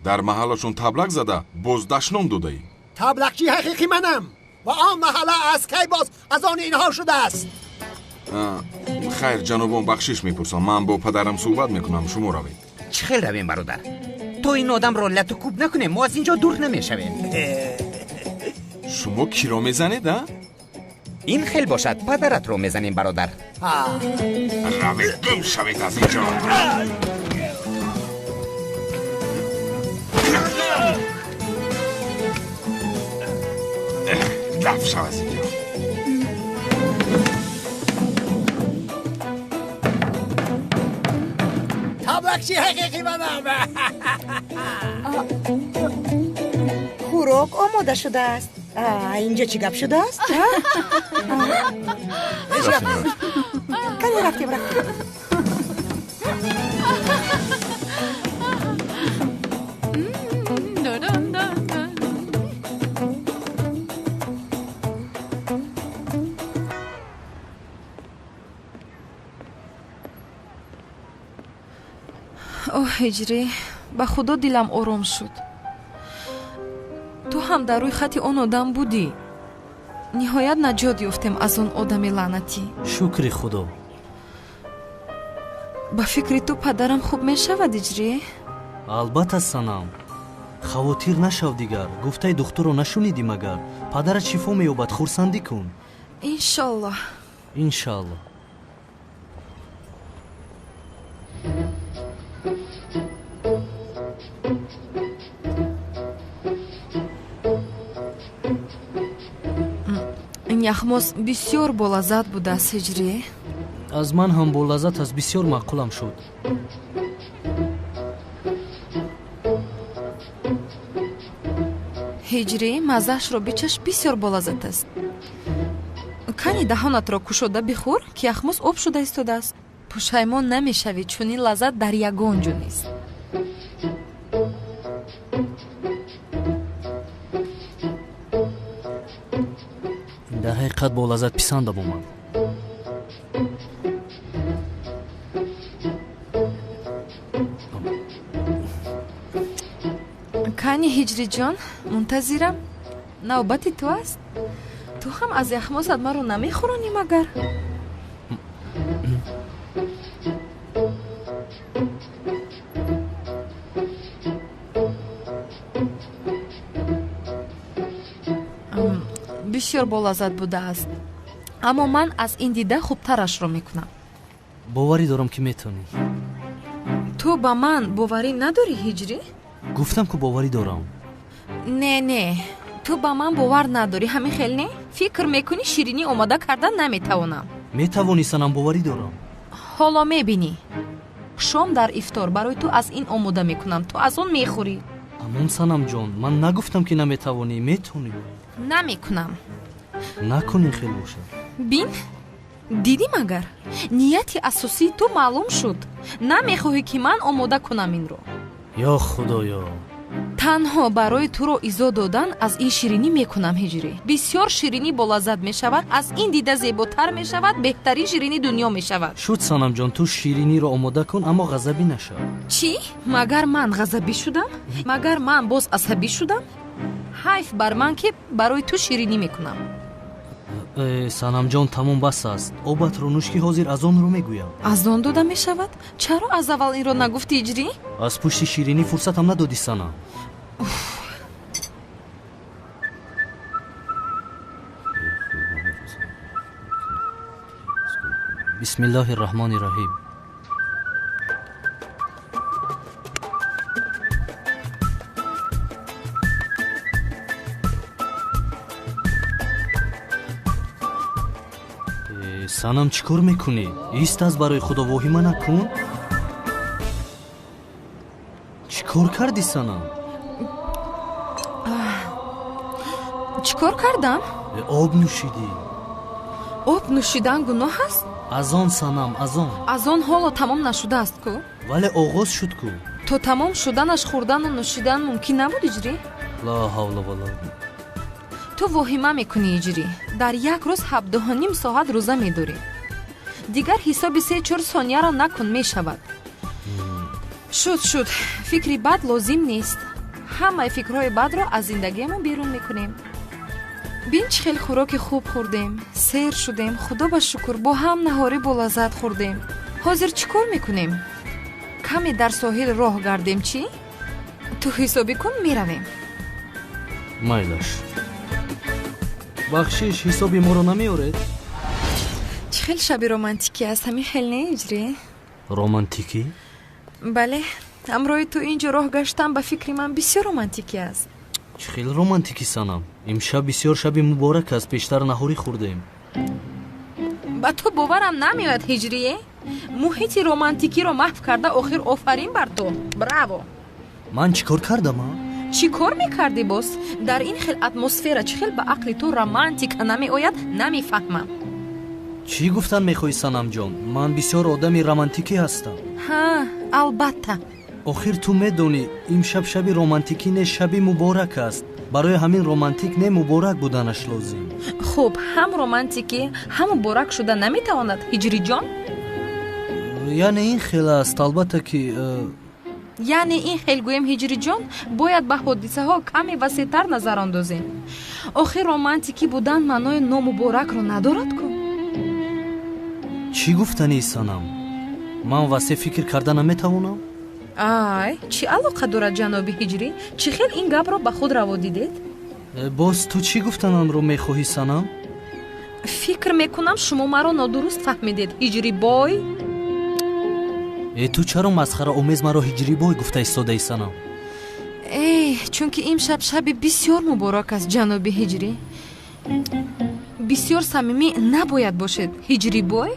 در محلشون تبلک زده باز دشنام داده ای. تبلکچی حقیقی منم و آن محله از کی باز از آن اینها شده است. خیر جنابان بخشش میپرسم. من با پدرم صحبت میکنم شما روید. چه خیل رویم برادر تو این آدم رو لط و کوب نکنه ما از اینجا دور نمیشویم. شما کی رو میزنید ها؟ این خیل باشد پدرت رو میزنیم برادر. روید گم شوید از اینجا. دف شو از اینجا. تبلکچی حقیقی منم. خوراک آماده شده است. اینجا چی گپ شده است؟ کنی رفتیم. اوه هجری ба худо дилам ором шуд. ту ҳам дар рӯи хати он одам будӣ. ниҳоят наҷот ёфтем аз он одами лаънатӣ. шукри худо. ба фикри ту падарам хуб мешавад иҷрӣ? албатта санам. хавотир нашав дигар. гуфтаи духтурро нашунидӣ магар? падарат шифо меёбад, хурсандӣ кун. иншоллоҳ. иншаллоҳ. ин яхмос бисёр болаззат будааст ҳиҷрӣ. аз ман ҳам болаззат аст. бисёр маъқулам шуд. ҳиҷрӣ маззаашро бичаш бисёр болаззат аст. кани даҳонатро кушода бихӯр ки яхмос об шуда истодааст. пушаймон намешавӣ чунин лаззат дар ягон ҷо нест. ҳақиқат бо лаззат писандам омад. кани ҳиҷриҷон, мунтазирам. навбати ту аст. ту ҳам аз яхмосат маро намехӯронӣ магар? бисёр болаззат будааст, аммо ман аз ин дида хубтарашро мекунам. боварӣ дорам ки метавонӣ. ту ба ман боварӣ надорӣ ҳиҷрӣ? гуфтам ки боварӣ дорам. не, ту ба ман бовар надорӣ, ҳамин хел не? фикр мекунӣ ширинӣ омода кардан наметавонам. метавонӣ санам, боварӣ дорам. ҳоло мебинӣ, шом дар ифтор барои ту аз ин омода мекунам, ту аз он мехӯрӣ. амон санамҷон, ман нагуфтам ки наметавонӣ, метавонӣ. намекунам. накунӣ хел бошад. бин, дидӣ магар, нияти асосии ту маълум шуд. намехоҳӣ ки ман омода кунам инро. ё худоё, танҳо барои туро изо додан аз ин ширинӣ мекунам ҳиҷрӣ. бисёр ширинӣ болаззат мешавад, аз ин дида зеботар мешавад, беҳтарин ширини дунё мешавад. шуд санамҷон, ту шириниро омода кун, аммо ғазабӣ наша. чӣ? магар ман ғазабӣ шудам? магар ман боз асабӣ шудам? ҳайф бар ман ки барои ту ширинӣ мекунам. санамҷон, тамом бас аст. обатро нӯш ки ҳозир аз онро мегӯям. аз он дода мешавад? чаро аз аввал инро нагуфтӣ ҳиҷрӣ? аз пушти ширинӣ фурсатам надодӣ санам. бисмиллаҳи раҳмони раҳим. санам, чӣ кор мекунӣ? ист аст барои худо, воҳима накун. чӣ кор кардӣ санам? чӣ кор кардам? об нӯшидӣ. об нӯшидан гуноҳ аст? аз он санам, аз он. аз он ҳоло тамом нашудааст ку? вале оғоз шуд ку. то тамом шуданаш хӯрдану нӯшидан мумкин набуд иҷрӣ? ла ҳавла вала. ту воҳима мекунӣ иҷрӣ. дар як рӯз 7.5 соат рӯза медорӣ. дигар ҳисоби 3-4 сонияро накун, мешавад. шуд фикри бад лозим нест. ҳамаи фикрҳои бадро аз зиндагиамон берун мекунем. бин чӣ хел хӯроки хуб хӯрдем, сер шудем, худо ба шукр, бо ҳам наҳорӣ болаззат хӯрдем. ҳозир чӣ кор мекунем? каме дар соҳил роҳ гардем чӣ? ту ҳисобӣ кун, меравем. майлаш. бахшиш ҳисоби моро намеоред? чӣ хел шаби романтикӣ аст, ҳамин хел не иҷрӣ? романтикӣ? бале, ҳамроҳи ту инҷо роҳ гаштан ба фикри ман бисёр романтикӣ аст. чӣ хел романтикӣ санам? имшаб бисёр шаби муборак аст, пештар наҳорӣ хӯрдем. ба ту боварам намеояд ҳиҷрие? муҳити романтикиро маҳв карда охир офарин бар ту. браво. ман чӣ кор кардам? чӣ кор мекардӣ боз? дар ин хел атмосфера чӣ хел ба ақли ту романтика намеояд, намефаҳмам. чӣ гуфтан мехоҳӣ санамҷон? ман бисёр одами романтикӣ ҳастам. ҳа, албатта. охир ту медонӣ, имшаб шаби романтикӣ не, шаби муборак аст. барои ҳамин романтик не муборак буданаш лозим. хуб, ҳам романтикӣ, ҳам муборак шуда наметавонад, ҳиҷриҷон? яъне ин хел аст, албатта ки... яъне ин хел гӯем ҳиҷриҷон, бояд ба ҳодисаҳо каме васеътар назар андозем. охир романтикӣ будан маънои номуборакро надорад ку? чӣ гуфтанӣ санам? ман васеъ фикр карда наметавонам? ай, чӣ алоқа дорад ҷаноби ҳиҷрӣ? чӣ хел ин гапро ба худ раво дидед? боз ту чӣ гуфтанамро мехоҳӣ санам? фикр мекунам шумо маро нодуруст фаҳмидед, ҳиҷрӣ бой. ту чаро масхара омез маро ҳиҷрӣ бой гуфта истодаӣ санам? чунки имшаб шаби бисёр муборак аст, ҷаноби ҳиҷрӣ. бисёр самимӣ набояд бошед, ҳиҷрӣ бой.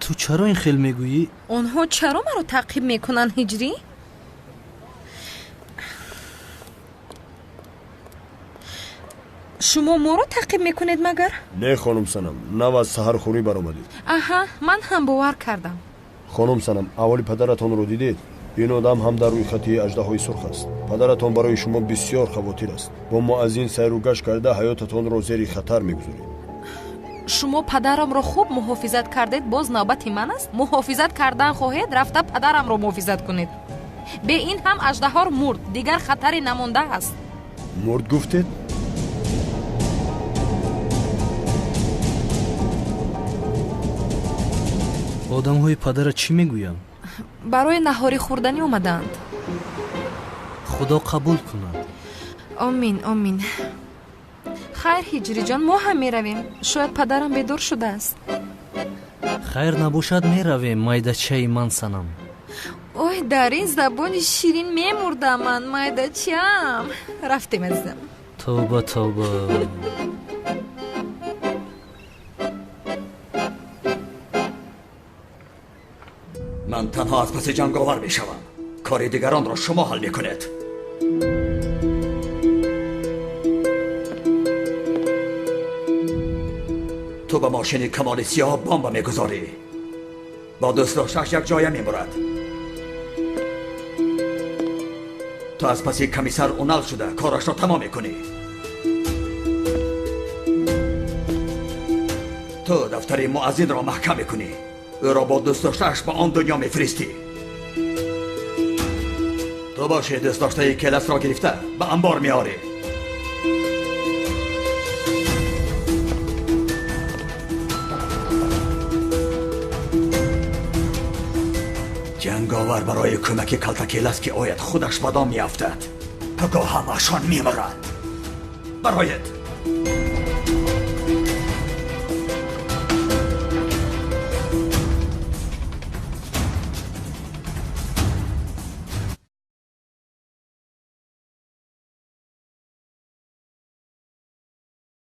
ту чаро ин хел мегӯӣ? онҳо чаро маро таъқиб мекунанд, ҳиҷрӣ? шумо моро таъқиб мекунед магар? не хонум санам, нав аз саҳархӯрӣ баромадед. аҳа, ман ҳам бовар кардам. хонум санам, аввали падаратонро дидед? ин одам ҳам дар рӯйхати аждаҳои сурх аст. падаратон барои шумо бисёр хавотир аст. бо мо аз ин сайру гашт карда ҳаётатонро зери хатар мегузоред. шумо падарамро хуб муҳофизат кардед, боз навбати ман аст. муҳофизат кардан хоҳед, рафта падарамро муҳофизат кунед. бе ин ҳам аждаҳор мурд, дигар хатаре намондааст. мурд гуфтед? одамҳои падара чӣ мегӯянд? барои наҳорӣ хӯрданӣ омадаанд. худо қабул кунад. омин, омин. хайр ҳиҷриҷон, мо ҳам меравем. шояд падарам бедор шудааст. хайр набошад меравем, майдачаи ман санам. ой, дар ин забони ширин мемурдам ман, майдачаам. рафтем азизам. тавба тавба. ман танҳо аз паси ҷанговар мешавам. кори дигаронро шумо ҳал мекунед. ту ба мошини камоли сиёҳ бомба мегузорӣ. бо дӯст дошташ якҷоя мемурад. ту аз паси комиссар унал шуда корашро тамом мекунӣ. ту дафтари муаззинро маҳкам мекунӣ. ӯро бо дӯст доштааш ба он дунё мефиристӣ. ту боши дӯст доштаи келасро гирифта ба амбор меорӣ. ҷанговар барои кӯмаки калтакелас ки ояд худаш ба дом меафтад. пагоҳ ҳамаашон мемуранд. бароед